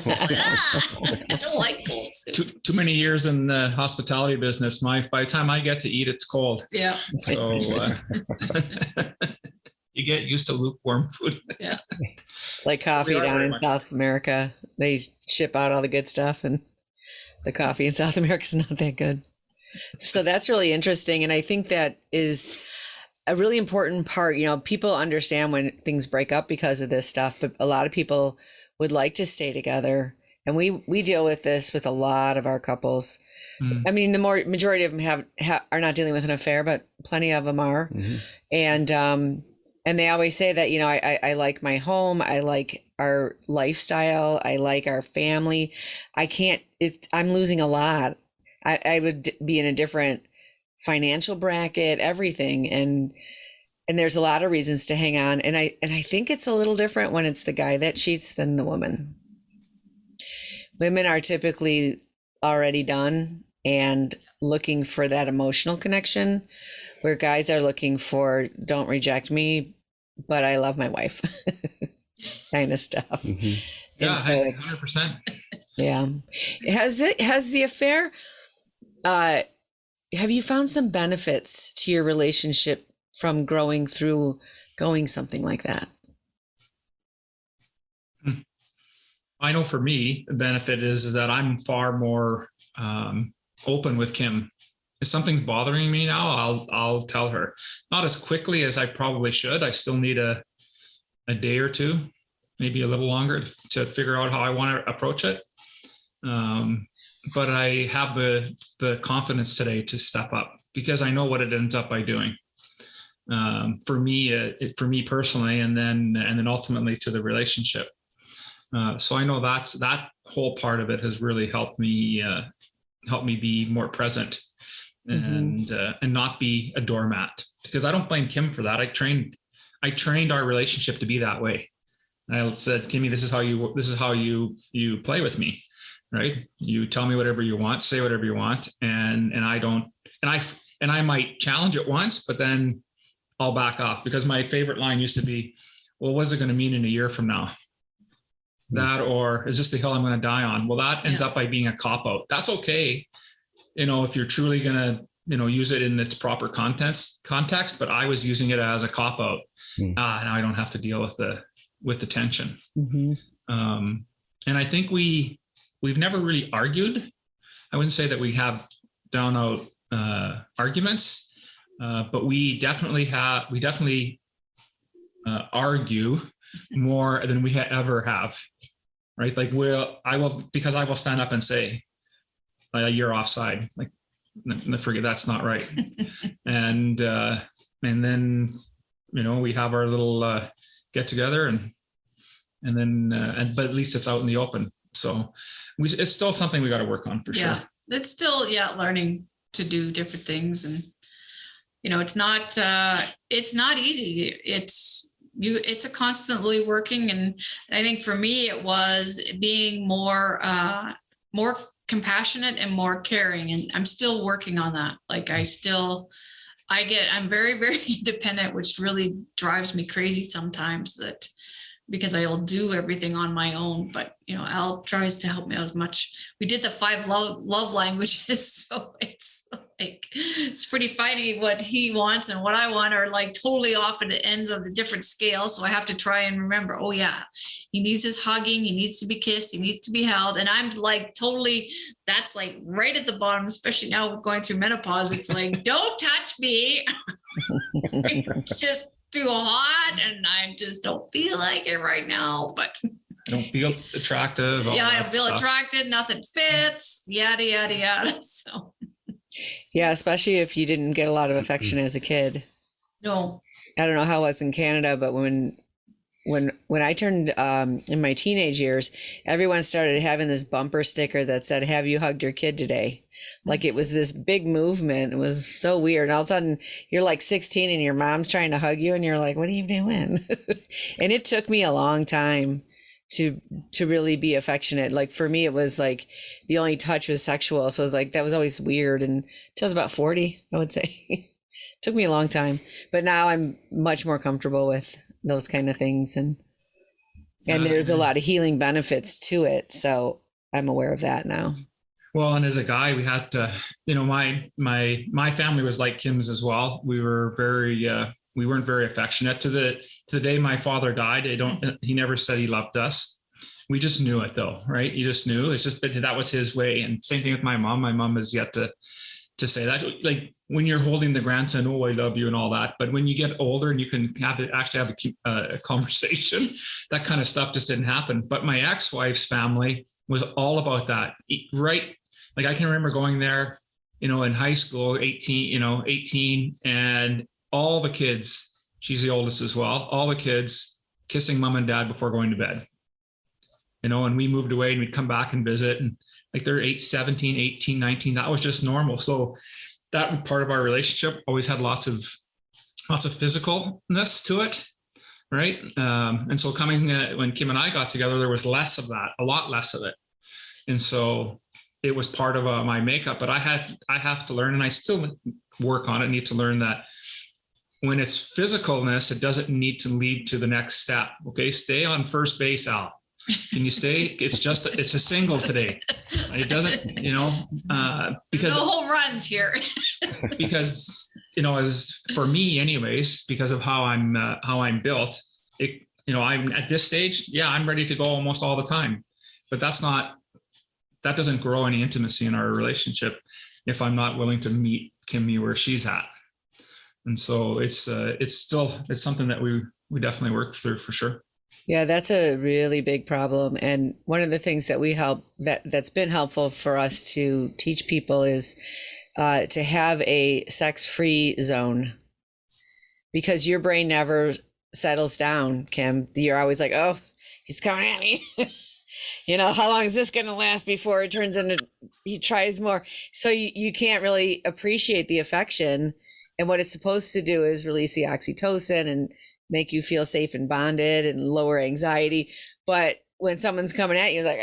don't like cold soup. Too many years in the hospitality business. By the time I get to eat, it's cold. Yeah. So you get used to lukewarm food. Yeah. It's like coffee down in South America. They ship out all the good stuff, and the coffee in South America is not that good. So that's really interesting. And I think that is a really important part. People understand when things break up because of this stuff, but a lot of people would like to stay together. And we deal with this with a lot of our couples. I mean, the majority of them are not dealing with an affair, but plenty of them are. And they always say that, I like my home. I like our lifestyle. I like our family. I'm losing a lot. I would be in a different financial bracket, everything. And there's a lot of reasons to hang on. And I think it's a little different when it's the guy that cheats than the woman. Women are typically already done and looking for that emotional connection, where guys are looking for, don't reject me, but I love my wife kind of stuff. Yeah, so 100%. Yeah. Has the affair, have you found some benefits to your relationship from going something like that? I know for me, the benefit is that I'm far more open with Kim. If something's bothering me now, I'll tell her. Not as quickly as I probably should. I still need a day or two, maybe a little longer, to figure out how I want to approach it. But I have the confidence today to step up, because I know what it ends up by doing. For me personally, and then ultimately to the relationship. So I know that whole part of it has really helped me be more present and not be a doormat, because I don't blame Kim for that. I trained our relationship to be that way. I said, Kimmy, this is how you play with me, right? You tell me whatever you want, say whatever you want. And I might challenge it once, but then I'll back off, because my favorite line used to be, well, what's it going to mean in a year from now? That, or is this the hill I'm going to die on? Well, that ends up by being a cop out. That's okay. If you're truly going to, use it in its proper context, but I was using it as a cop out. Now I don't have to deal with the tension. And I think we've never really argued. I wouldn't say that we have down out arguments, but we definitely argue more than we ever have, right? Like I will stand up and say, you're offside. Like, forget, that's not right. And then, we have our little get together and but at least it's out in the open. So it's still something we got to work on for sure. It's still, learning to do different things. And, it's not easy. It's a constantly working. And I think for me, it was being more compassionate and more caring. And I'm still working on that. Like I'm very, very independent, which really drives me crazy sometimes, that because I'll do everything on my own, but Al tries to help me as much. We did the 5 love languages. So it's pretty funny. What he wants and what I want are like totally off at the ends of the different scales. So I have to try and remember, oh yeah, he needs his hugging. He needs to be kissed. He needs to be held. And I'm like, totally, that's like right at the bottom, especially now with going through menopause. It's like, don't touch me. It's just too hot and I just don't feel like it right now, but I don't feel attractive. Yeah, I don't feel attracted. Nothing fits, yada, yada, yada. So Yeah, especially if you didn't get a lot of affection as a kid. no. I don't know how it was in Canada, but when I turned in my teenage years, everyone started having this bumper sticker that said, "Have you hugged your kid today?" Like it was this big movement. It was so weird. And all of a sudden you're like 16 and your mom's trying to hug you and you're like, what are you doing? And it took me a long time to really be affectionate. Like for me, it was like the only touch was sexual. So it was like, that was always weird. And until I was about 40, I would say. Took me a long time, but now I'm much more comfortable with those kind of things. And there's a lot of healing benefits to it. So I'm aware of that now. Well, and as a guy, we had to, my family was like Kim's as well. We were we weren't very affectionate to the day my father died. He never said he loved us. We just knew it though, right? You just knew. It's just, but that was his way. And same thing with my mom. My mom has yet to say that. Like when you're holding the grandson, oh, I love you and all that. But when you get older and you can actually have a conversation, that kind of stuff just didn't happen. But my ex-wife's family was all about that, right? Like I can remember going there, in high school, 18, and all the kids, she's the oldest as well, all the kids kissing mom and dad before going to bed, and we moved away and we'd come back and visit, and like they're 17, 18, 19, that was just normal. So that part of our relationship always had lots of physicalness to it. Right. And so when Kim and I got together, there was less of that, a lot less of it. And so it was part of my makeup, but I have to learn, and I still work on it, need to learn that when it's physicalness, it doesn't need to lead to the next step. Okay. Stay on first base, Al. Can you stay? It's a single today. It doesn't, because no home runs here. Because, as for me anyways, because of how I'm built, I'm at this stage. Yeah. I'm ready to go almost all the time, but that doesn't grow any intimacy in our relationship if I'm not willing to meet Kimmy where she's at. And so it's something that we definitely work through for sure. Yeah, that's a really big problem. And one of the things that that's been helpful for us to teach people is to have a sex-free zone, because your brain never settles down, Kim. You're always like, oh, he's coming at me. How long is this going to last before it turns into, he tries more. So you can't really appreciate the affection. And what it's supposed to do is release the oxytocin and make you feel safe and bonded and lower anxiety. But when someone's coming at you, like,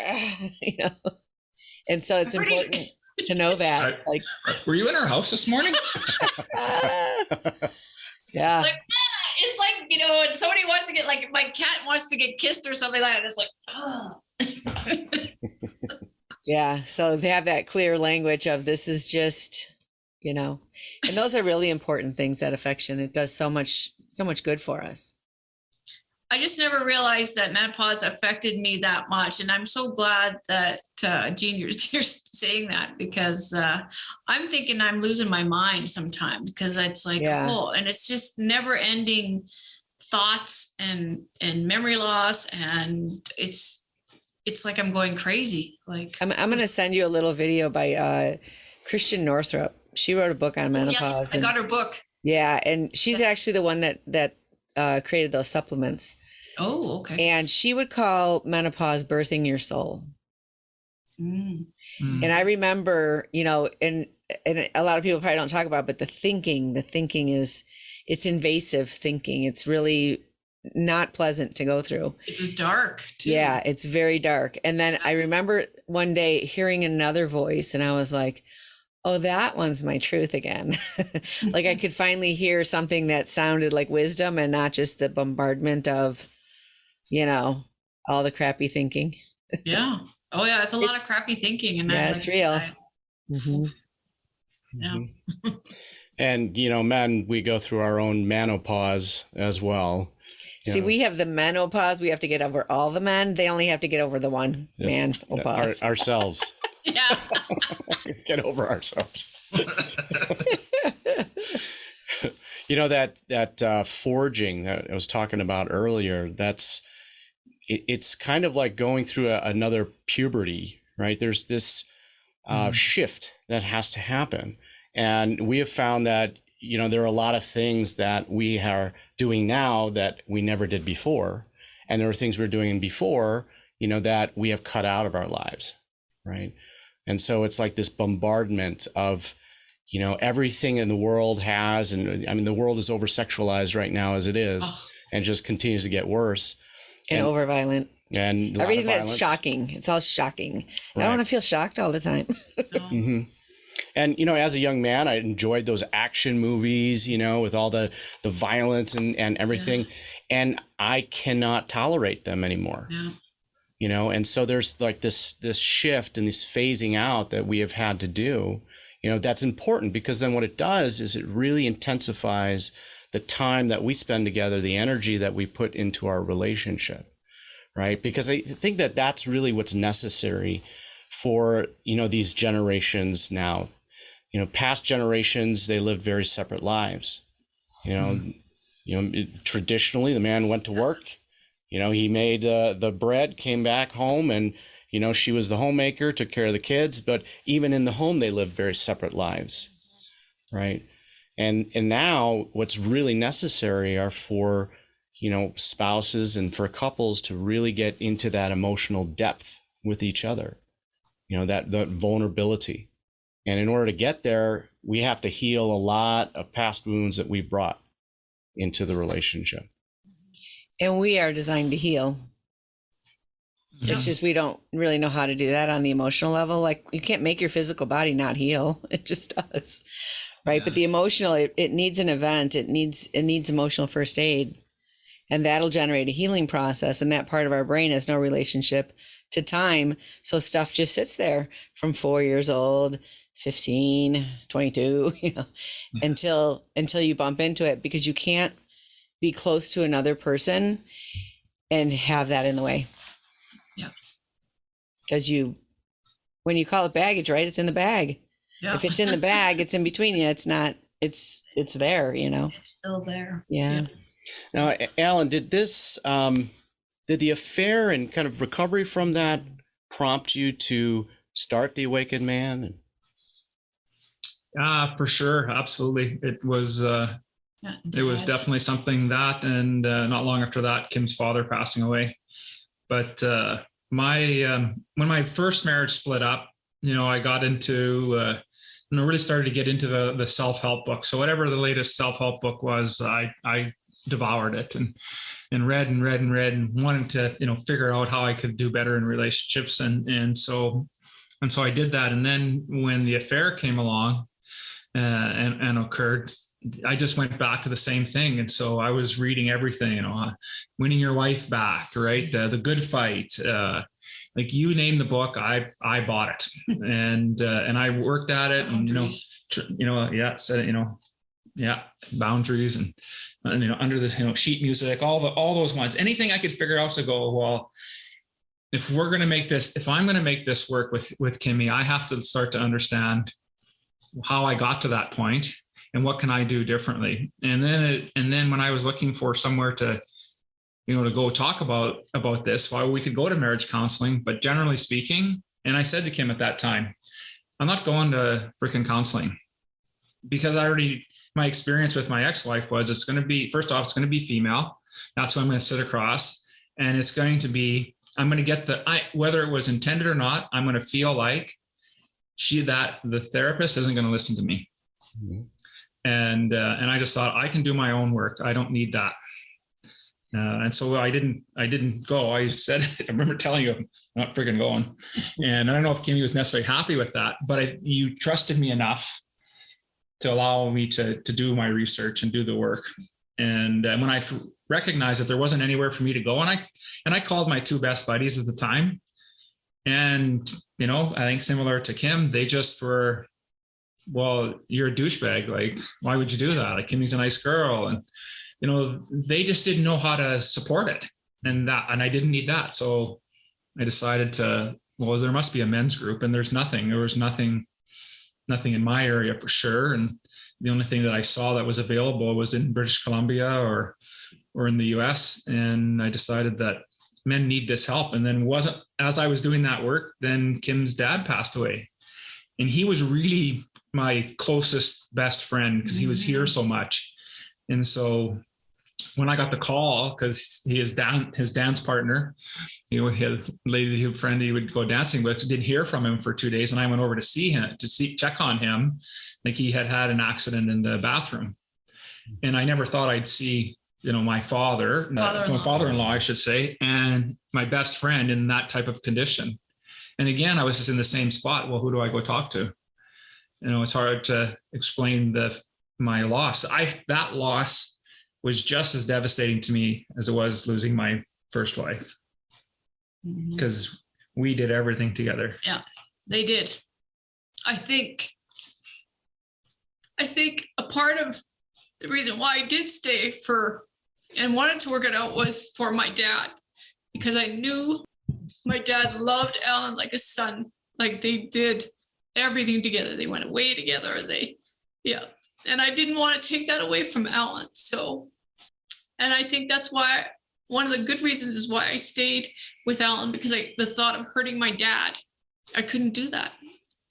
and so it's important to know that. Like, were you in our house this morning? Yeah. Like, it's like, when somebody wants to get, like, my cat wants to get kissed or something like that. It's like, oh. Yeah. So they have that clear language of, this is just, and those are really important things, that affection. It does so much good for us. I just never realized that menopause affected me that much. And I'm so glad that, Jean, you're saying that, because I'm thinking I'm losing my mind sometimes, because it's like, and it's just never ending thoughts and memory loss. And it's like I'm going crazy. Like I'm going to send you a little video by Christian Northrup. She wrote a book on menopause. Yes, I got her book. Yeah, and she's actually the one that created those supplements. Oh, okay. And she would call menopause birthing your soul. Mm. And I remember, and a lot of people probably don't talk about it, but the thinking is, it's invasive thinking. It's really not pleasant to go through. It's dark too. Yeah, it's very dark. And then I remember one day hearing another voice and I was like, oh, that one's my truth again. Like I could finally hear something that sounded like wisdom and not just the bombardment of, all the crappy thinking. Yeah. Oh yeah. It's a lot of crappy thinking. And yeah, it's real. Mm-hmm. Yeah. And, men, we go through our own menopause as well. See, we have the menopause. We have to get over all the men. They only have to get over the one menopause. Ourselves. Yeah. Get over ourselves. That forging that I was talking about earlier, it's kind of like going through another puberty, right? There's this shift that has to happen. And we have found that, there are a lot of things that we are doing now that we never did before. And there are things we were doing before, that we have cut out of our lives, right? And so it's like this bombardment of, everything in the world has, and I mean, the world is over sexualized right now as it is, and just continues to get worse. And over violent. And everything that's shocking. It's all shocking. Right. I don't want to feel shocked all the time. Mm-hmm. And, as a young man, I enjoyed those action movies, with all the violence and everything. Yeah. And I cannot tolerate them anymore. Yeah. And so there's like this shift and this phasing out that we have had to do, that's important, because then what it does is it really intensifies the time that we spend together, the energy that we put into our relationship, right? Because I think that that's really what's necessary for, these generations now. Past generations, they lived very separate lives. Traditionally, the man went to work, he made the bread, came back home, and, she was the homemaker, took care of the kids. But even in the home, they lived very separate lives, right? And now what's really necessary are for, spouses and for couples to really get into that emotional depth with each other, that vulnerability. And in order to get there, we have to heal a lot of past wounds that we brought into the relationship. And we are designed to heal. Yeah. It's just we don't really know how to do that on the emotional level. Like, you can't make your physical body not heal. It just does. Right. Yeah. But the emotional, it needs an event. It needs emotional first aid. And that'll generate a healing process. And that part of our brain has no relationship to time. So stuff just sits there from 4 years old, 15, 22, until you bump into it, because you can't be close to another person and have that in the way. Yeah. Because when you call it baggage, right? It's in the bag. Yeah. If it's in the bag, it's in between you. It's not, it's there, It's still there. Yeah. Now, Alan, did the affair and kind of recovery from that prompt you to start the Awakened Man? For sure. Absolutely. It was definitely something that, and not long after that, Kim's father passing away. But when my first marriage split up, I got into, really started to get into the self-help book. So whatever the latest self-help book was, I devoured it and read and wanted to, figure out how I could do better in relationships. And so I did that. And then when the affair came along and occurred, I just went back to the same thing. And so I was reading everything, winning your wife back, right? The good fight, like you name the book, I bought it, and I worked at it, and boundaries, and under the sheet music, all those ones, anything I could figure out to go, well, if I'm going to make this work with Kimmy, I have to start to understand how I got to that point and what can I do differently. And then when I was looking for somewhere to go talk about this, well, we could go to marriage counseling, but generally speaking, and I said to Kim at that time, I'm not going to freaking counseling, because my experience with my ex-wife was, it's going to be female. That's who I'm going to sit across. And it's going to be, I'm going to get whether it was intended or not, I'm going to feel like the therapist isn't going to listen to me. Mm-hmm. And I just thought, I can do my own work. I don't need that. And so I didn't go. I said, I remember telling you, I'm not freaking going. And I don't know if Kimmy was necessarily happy with that, but you trusted me enough to allow me to do my research and do the work. And when I recognized that there wasn't anywhere for me to go, and I called my two best buddies at the time, and, you know, I think similar to Kim, they just were, well, you're a douchebag. Like, why would you do that? Like, Kimmy's a nice girl. And, you know, they just didn't know how to support it. And I didn't need that. So I decided well, there must be a men's group, and there was nothing in my area for sure. And the only thing that I saw that was available was in British Columbia or in the US. And I decided that men need this help. And then as I was doing that work, then Kim's dad passed away. And he was really my closest best friend because he was here so much. And so when I got the call, because his dance partner, you know, his lady friend he would go dancing with, didn't hear from him for 2 days. And I went over to check on him. Like, he had an accident in the bathroom. And I never thought I'd see, you know, my father-in-law, I should say, and my best friend in that type of condition. And again, I was just in the same spot. Well, who do I go talk to? You know, it's hard to explain my loss. That loss was just as devastating to me as it was losing my first wife, because we did everything together. Yeah, they did. I think a part of the reason why I did stay and wanted to work it out was for my dad, because I knew my dad loved Alan like a son. Like, they did everything together. They went away together. And I didn't want to take that away from Alan. So, and I think that's why one of the good reasons is why I stayed with Alan, because the thought of hurting my dad, I couldn't do that.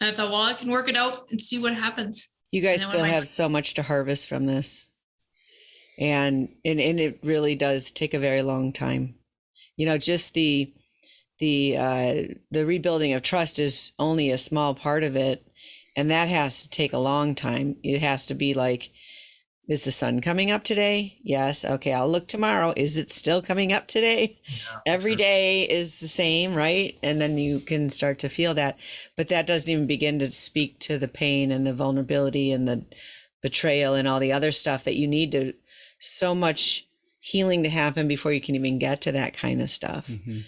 And I thought, well, I can work it out and see what happens. You guys still have so much to harvest from this. And it really does take a very long time. You know, just the rebuilding of trust is only a small part of it. And that has to take a long time. It has to be like, is the sun coming up today? Yes. Okay, I'll look tomorrow. Is it still coming up today? Yeah, every day is the same, right? And then you can start to feel that. But that doesn't even begin to speak to the pain and the vulnerability and the betrayal and all the other stuff that you need to, so much healing to happen before you can even get to that kind of stuff. Mm-hmm.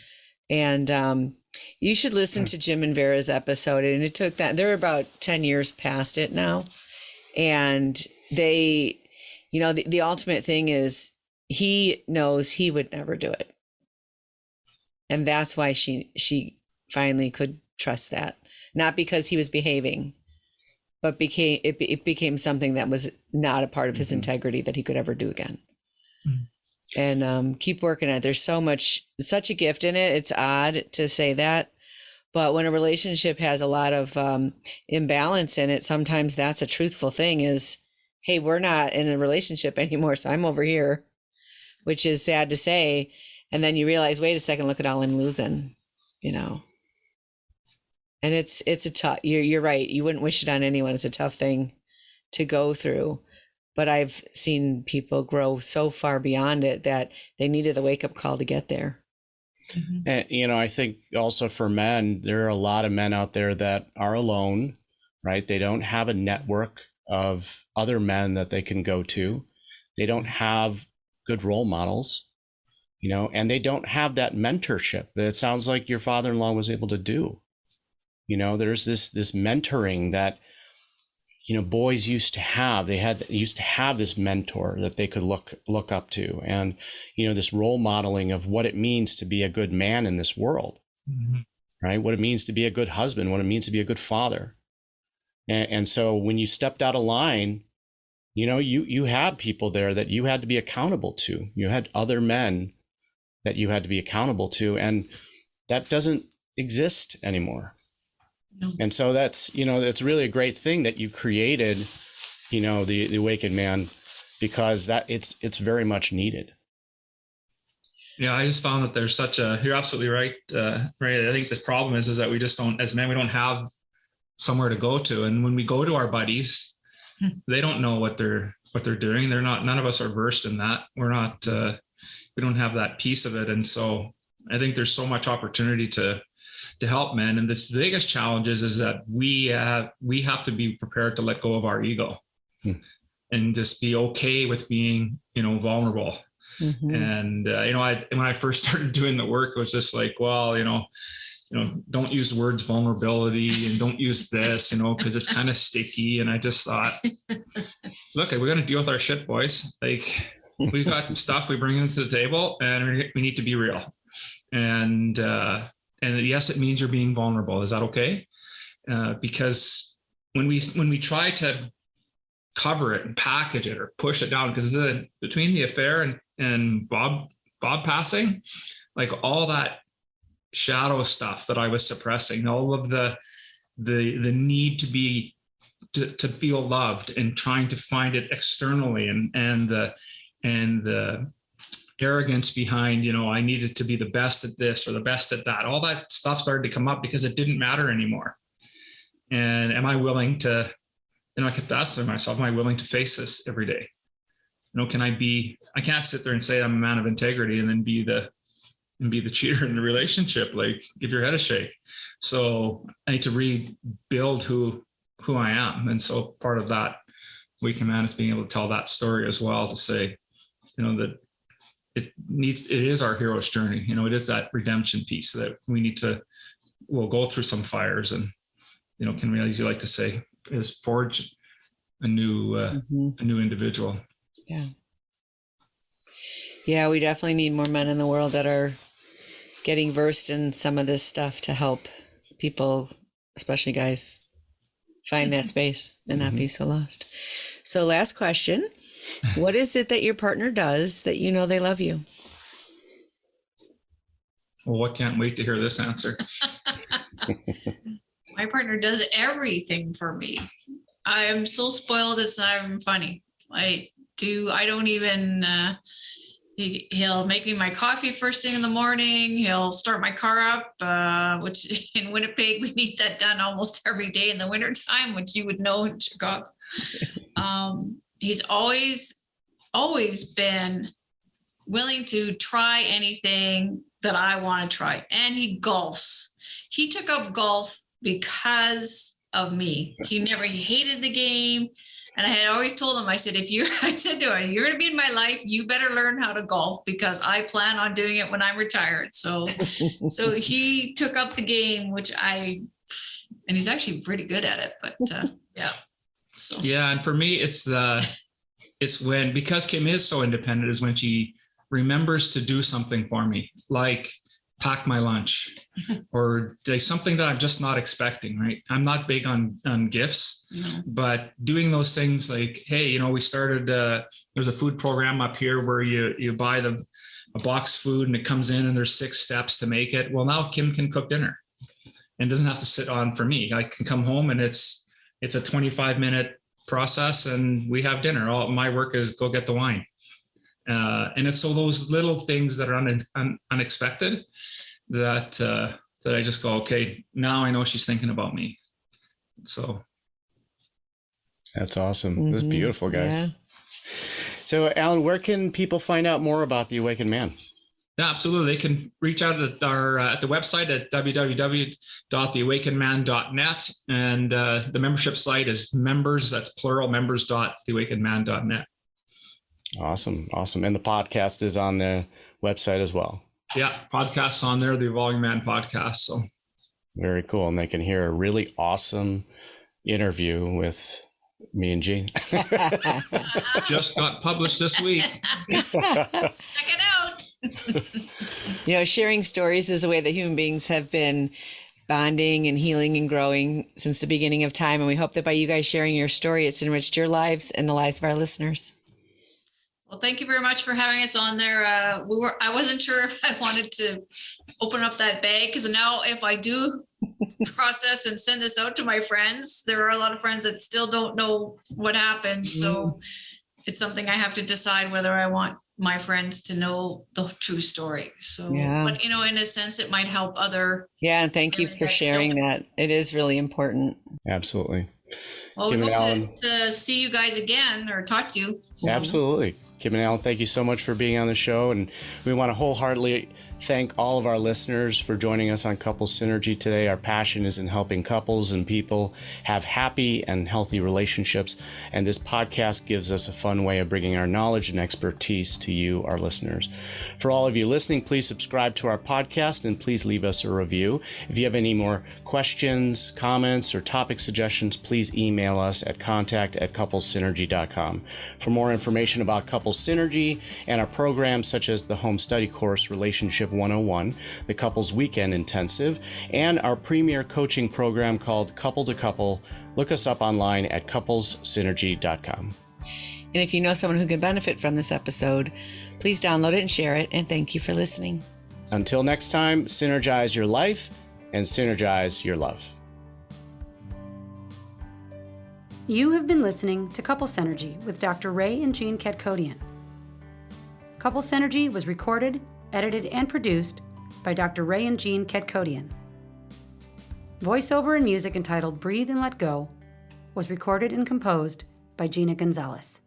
And you should listen to Jim and Vera's episode. And it took they're about 10 years past it now. And they, you know, the ultimate thing is he knows he would never do it. And that's why she finally could trust that. Not because he was behaving, but it became something that was not a part of his integrity that he could ever do again. Mm-hmm. And keep working at it. There's such a gift in it. It's odd to say that, but when a relationship has a lot of imbalance in it, sometimes that's a truthful thing is, hey, we're not in a relationship anymore, so I'm over here, which is sad to say. And then you realize, wait a second, look at all I'm losing, you know. And it's a tough, you're right. You wouldn't wish it on anyone. It's a tough thing to go through. But I've seen people grow so far beyond it that they needed the wake-up call to get there. Mm-hmm. And, you know, I think also for men, there are a lot of men out there that are alone, right? They don't have a network of other men that they can go to. They don't have good role models, you know, and they don't have that mentorship that it sounds like your father-in-law was able to do. You know, there's this mentoring that, you know, boys used to have. They used to have this mentor that they could look up to, and, you know, this role modeling of what it means to be a good man in this world, mm-hmm. right? What it means to be a good husband, what it means to be a good father. And so when you stepped out of line, you know, you had people there that you had to be accountable to. You had other men that you had to be accountable to, and that doesn't exist anymore. No. And so that's, you know, it's really a great thing that you created, you know, the Awakened Man, because that it's very much needed. Yeah, I just found that there's you're absolutely right. Right. I think the problem is that we just don't, as men, we don't have somewhere to go to. And when we go to our buddies, they don't know what they're doing. None of us are versed in that. We're not, have that piece of it. And so I think there's so much opportunity to help men. And the biggest challenge is that we have to be prepared to let go of our ego and just be okay with being, vulnerable. Mm-hmm. And, when I first started doing the work, it was just like, well, don't use words vulnerability and don't use this, because it's kind of sticky. And I just thought, look, we're going to deal with our shit, boys. Like, we've got stuff we bring into the table and we need to be real. And yes, it means you're being vulnerable. Is that okay? Because when we try to cover it and package it or push it down, because between the affair and Bob passing, like all that shadow stuff that I was suppressing, all of the need to feel loved and trying to find it externally, and the arrogance behind, I needed to be the best at this or the best at that. All that stuff started to come up because it didn't matter anymore. And am I willing to, I kept asking myself, am I willing to face this every day? I can't sit there and say I'm a man of integrity and then be the cheater in the relationship, like give your head a shake. So I need to rebuild who I am. And so part of that Awakened Man is being able to tell that story as well, to say, that it is our hero's journey. It is that redemption piece that we'll go through some fires and, can we, as you like to say, is forge a new individual. Yeah. Yeah, we definitely need more men in the world that are getting versed in some of this stuff to help people, especially guys, find that space and not be so lost. So last question, what is it that your partner does that they love you? Well, I can't wait to hear this answer. My partner does everything for me. I am so spoiled, it's not even funny. I don't even, he'll make me my coffee first thing in the morning. He'll start my car up, which in Winnipeg, we need that done almost every day in the wintertime, which you would know in Chicago. He's always been willing to try anything that I want to try. And he golfs. He took up golf because of me. He hated the game. And I had always told him, I said to him, you're going to be in my life, you better learn how to golf because I plan on doing it when I'm retired. So he took up the game, and he's actually pretty good at it, but yeah. So. Yeah. And for me, it's because Kim is so independent is when she remembers to do something for me, like pack my lunch or like something that I'm just not expecting, right? I'm not big on gifts, but doing those things like, hey, we started, there's a food program up here where you buy a box food and it comes in and there's 6 steps to make it. Well, now Kim can cook dinner and doesn't have to sit on for me. I can come home and it's a 25-minute process and we have dinner. All my work is go get the wine. And it's so those little things that are unexpected that I just go, okay, now I know she's thinking about me. So that's awesome. That's beautiful, guys. Yeah. So Alan, where can people find out more about the Awakened Man? Yeah, absolutely. They can reach out at the website at www.theawakenedman.net. And the membership site is members, that's plural, members.theawakenedman.net. Awesome. And the podcast is on the website as well. Yeah, podcasts on there, the Evolving Man podcast. So very cool. And they can hear a really awesome interview with me and Gene. Just got published this week. Check it out. Sharing stories is a way that human beings have been bonding and healing and growing since the beginning of time. And we hope that by you guys sharing your story, it's enriched your lives and the lives of our listeners. Well, thank you very much for having us on there. I wasn't sure if I wanted to open up that bag because now if I do process and send this out to my friends, there are a lot of friends that still don't know what happened. So it's something I have to decide whether I want my friends to know the true story. So, but in a sense, it might help other. Yeah, and thank you for sharing that. It is really important. Absolutely. Well, we hope to see you guys again or talk to you. Absolutely. Kim and Alain, thank you so much for being on the show. And we want to wholeheartedly thank all of our listeners for joining us on Couples Synergy today. Our passion is in helping couples and people have happy and healthy relationships. And this podcast gives us a fun way of bringing our knowledge and expertise to you, our listeners. For all of you listening, please subscribe to our podcast and please leave us a review. If you have any more questions, comments, or topic suggestions, please email us at contact@couplessynergy.com. For more information about Couples Synergy and our programs such as the Home Study Course Relationship 101, the Couples Weekend Intensive, and our premier coaching program called Couple to Couple, look us up online at couplessynergy.com. And if you know someone who can benefit from this episode, please download it and share it. And thank you for listening. Until next time, synergize your life and synergize your love. You have been listening to Couple Synergy with Dr. Ray and Jean Ketkodian. Couple Synergy was recorded, edited, and produced by Dr. Ray and Jean Ketkodian. Voiceover and music entitled Breathe and Let Go was recorded and composed by Gina Gonzalez.